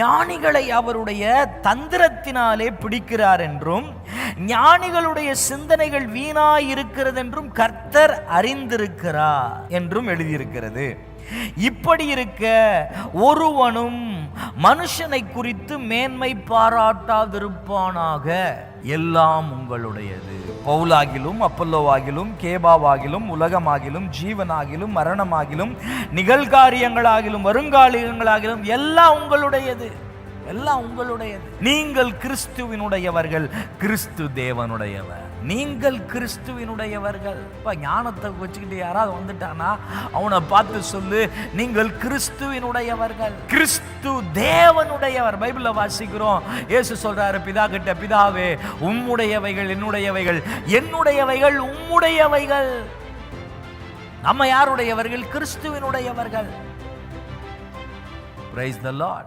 ஞானிகளை அவருடைய தந்திரத்தினாலே பிடிக்கிறார் என்றும், ஞானிகளுடைய சிந்தனைகள் வீணாய் இருக்கிறது என்றும் கர்த்தர் அறிந்திருக்கிறார் என்றும் எழுதியிருக்கிறது. இப்படி இருக்க ஒருவனும் மனுஷனை குறித்து மேன்மை பாராட்டாதிருப்பானாக. எல்லாம் உங்களுடையது. பவுலாகிலும் அப்பல்லோவாகிலும் கேபாவாகிலும் உலகமாகிலும் ஜீவனாகிலும் மரணமாகிலும் நிகழ்காரியங்களாகிலும் வருங்காலியங்களாகிலும் எல்லாம் உங்களுடையது. எல்லாம் உங்களுடையது. நீங்கள் கிறிஸ்துவினுடையவர்கள், கிறிஸ்து தேவனுடையவர். நீங்கள் கிறிஸ்துவினுடையவர்கள். ஞானத்தை வச்சுக்கிட்டு யாராவது வந்துட்டானா அவனை பார்த்து சொல்லு, நீங்கள் கிறிஸ்துவினுடையவர்கள், கிறிஸ்து தேவனுடையவர். பைபிள்ல வாசிக்கிறோம், இயேசு சொல்றாரு பிதா கிட்ட, பிதாவே உம்முடையவைகள் என்னுடையவைகள், என்னுடையவைகள் உம்முடையவைகள். நம்ம யாருடையவர்கள்? கிறிஸ்துவினுடையவர்கள். Praise the Lord.